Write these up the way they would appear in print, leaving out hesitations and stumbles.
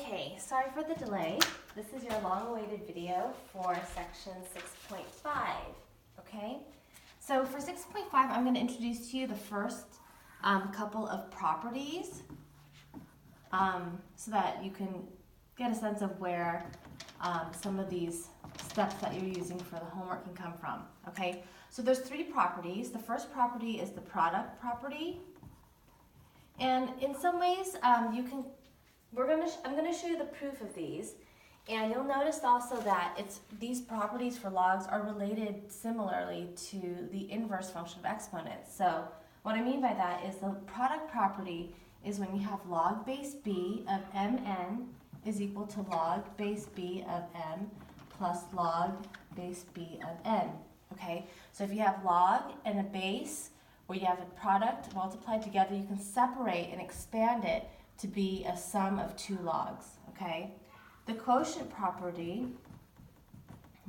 Okay, sorry for the delay. This is your long-awaited video for section 6.5, okay? So for 6.5, I'm going to introduce to you the first couple of properties so that you can get a sense of where some of these steps that you're using for the homework can come from, okay? So there's three properties. The first property is the product property. And in some ways, I'm going to show you the proof of these, and you'll notice also that these properties for logs are related similarly to the inverse function of exponents. So what I mean by that is the product property is when you have log base b of mn is equal to log base b of m plus log base b of n. Okay, so if you have log and a base where you have a product multiplied together, you can separate and expand it to be a sum of two logs, okay? The quotient property,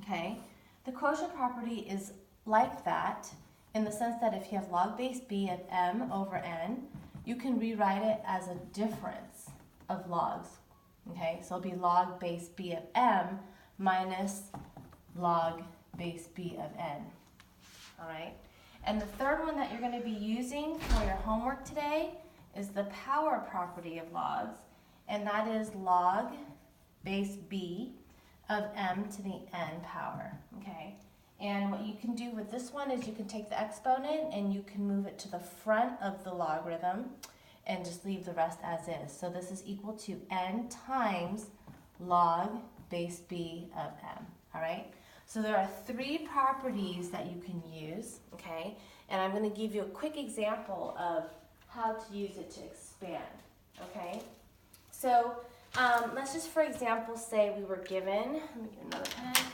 okay, the quotient property is like that in the sense that if you have log base b of m over n, you can rewrite it as a difference of logs, okay? So it'll be log base b of m minus log base b of n, all right? And the third one that you're going to be using for your homework today is the power property of logs, and that is log base b of m to the n power, okay? And what you can do with this one is you can take the exponent and you can move it to the front of the logarithm and just leave the rest as is. So this is equal to n times log base b of m, all right? So there are three properties that you can use, okay? And I'm going to give you a quick example of how to use it to expand, okay? So let's just, for example, say we were given, let me get another pen.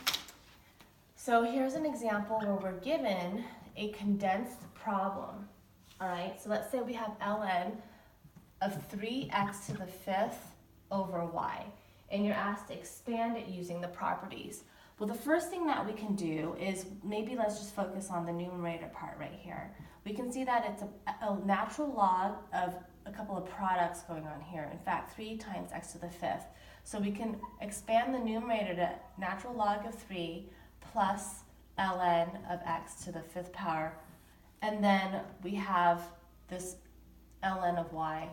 So here's an example where we're given a condensed problem, all right? So let's say we have ln of 3x to the fifth over y, and you're asked to expand it using the properties. Well, the first thing that we can do is maybe let's just focus on the numerator part right here. We can see that it's a natural log of a couple of products going on here. In fact, 3 times x to the fifth. So we can expand the numerator to natural log of 3 plus ln of x to the fifth power. And then we have this ln of y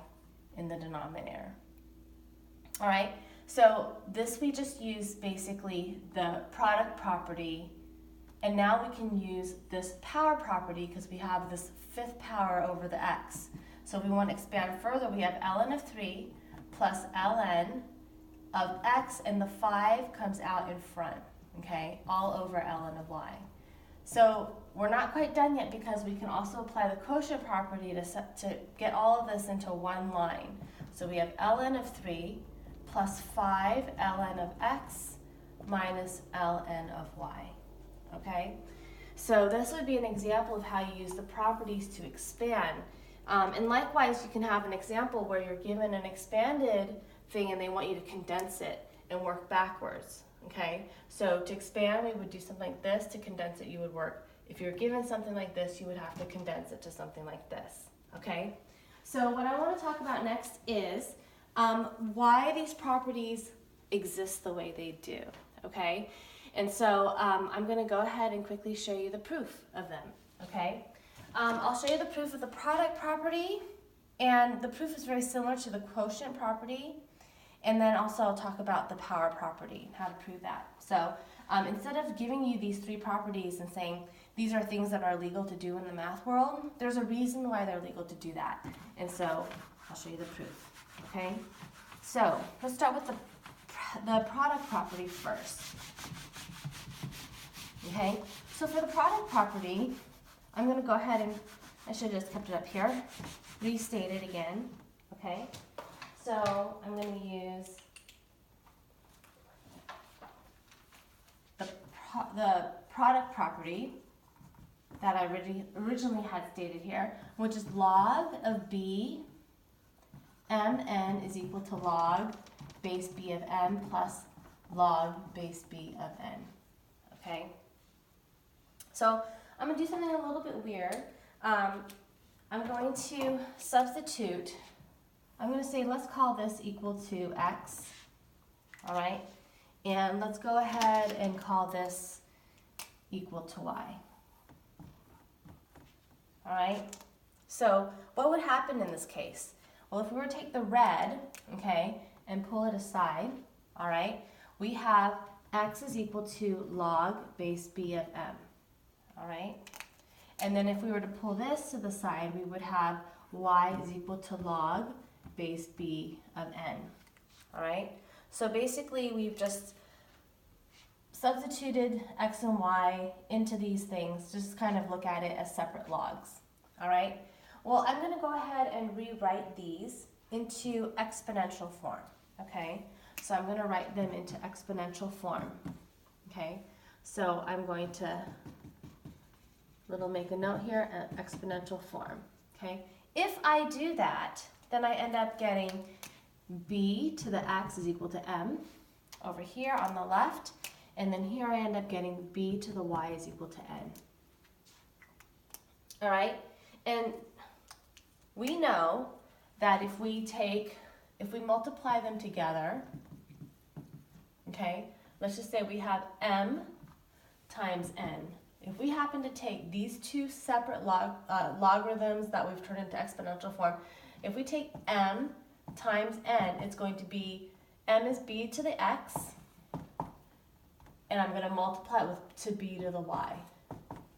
in the denominator. All right? So this we just use basically the product property, and now we can use this power property because we have this fifth power over the x. So if we want to expand further, we have ln of 3 plus ln of x, and the 5 comes out in front, okay, all over ln of y. So we're not quite done yet because we can also apply the quotient property to get all of this into one line. So we have ln of 3 plus 5 ln of x minus ln of y, okay? So this would be an example of how you use the properties to expand. And likewise, you can have an example where you're given an expanded thing and they want you to condense it and work backwards, okay? So to expand, we would do something like this. To condense it, you would work. If you're given something like this, you would have to condense it to something like this, okay? So what I want to talk about next is why these properties exist the way they do, okay? And so I'm going to go ahead and quickly show you the proof of them, okay? I'll show you the proof of the product property, and the proof is very similar to the quotient property, and then also I'll talk about the power property, how to prove that. So instead of giving you these three properties and saying these are things that are legal to do in the math world, there's a reason why they're legal to do that, and so I'll show you the proof. Okay, so let's start with the product property first. Okay, so for the product property, I'm going to go ahead and, I should have just kept it up here, restate it again. Okay, so I'm going to use the product property that I originally had stated here, which is log of b mn is equal to log base b of m plus log base b of n, okay? So I'm going to do something a little bit weird. I'm going to substitute, I'm going to say let's call this equal to x all right? And let's go ahead and call this equal to y. All right? So what would happen in this case? Well, if we were to take the red, okay, and pull it aside, all right, we have x is equal to log base b of m, all right? And then if we were to pull this to the side, we would have y is equal to log base b of n, all right? So basically, we've just substituted x and y into these things, just kind of look at it as separate logs, all right? Well, I'm going to go ahead and rewrite these into exponential form, okay? So I'm going to write them into exponential form, okay? So I'm going to make a note here, exponential form, okay? If I do that, then I end up getting b to the x is equal to m over here on the left, and then here I end up getting b to the y is equal to n. All right? And we know that if we multiply them together, okay, let's just say we have m times n. If we happen to take these two separate logarithms that we've turned into exponential form, if we take m times n, it's going to be m is b to the x, and I'm going to multiply it to b to the y.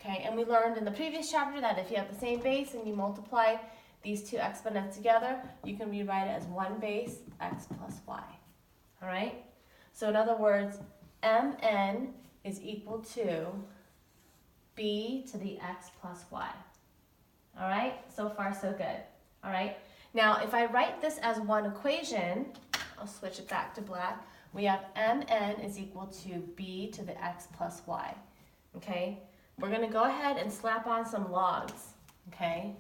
Okay, and we learned in the previous chapter that if you have the same base and you multiply these two exponents together, you can rewrite it as 1 base x plus y. All right? So in other words, mn is equal to b to the x plus y. All right? So far, so good. All right? Now, if I write this as one equation, I'll switch it back to black. We have mn is equal to b to the x plus y. Okay? We're going to go ahead and slap on some logs. Okay?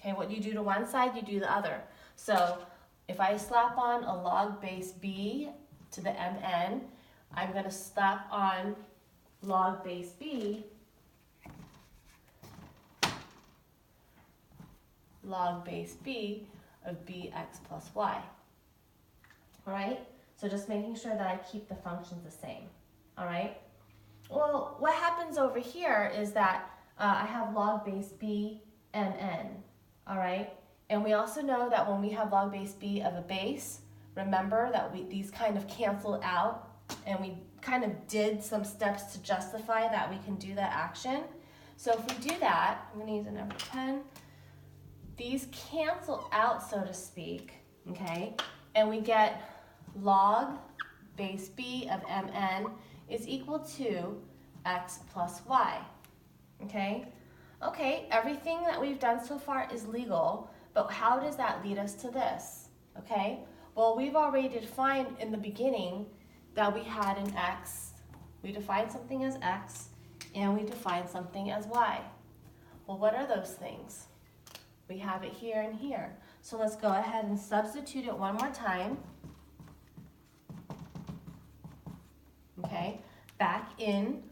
Okay, what you do to one side, you do the other. So if I slap on a log base b to the mn, I'm going to slap on log base b of bx plus y. All right? So just making sure that I keep the functions the same. All right? Well, what happens over here is that I have log base b mn. All right? And we also know that when we have log base b of a base, remember that these kind of cancel out, and we kind of did some steps to justify that we can do that action. So if we do that, I'm going to use a number 10. These cancel out, so to speak, okay? And we get log base b of mn is equal to x plus y, okay? Okay, everything that we've done so far is legal, but how does that lead us to this, okay? Well, we've already defined in the beginning that we had an x. We defined something as x, and we defined something as y. Well, what are those things? We have it here and here. So let's go ahead and substitute it one more time. Okay, back in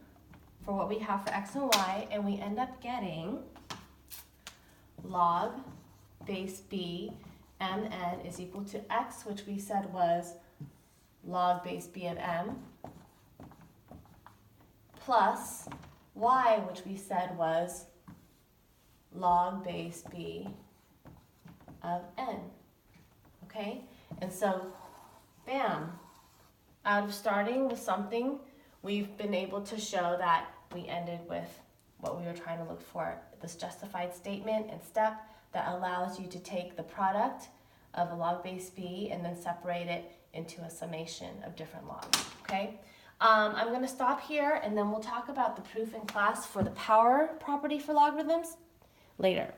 for what we have for x and y, and we end up getting log base b mn is equal to x, which we said was log base b of m, plus y, which we said was log base b of n. Okay? And so, bam, out of starting with something, we've been able to show that we ended with what we were trying to look for, this justified statement and step that allows you to take the product of a log base b and then separate it into a summation of different logs. Okay? I'm going to stop here, and then we'll talk about the proof in class for the power property for logarithms later.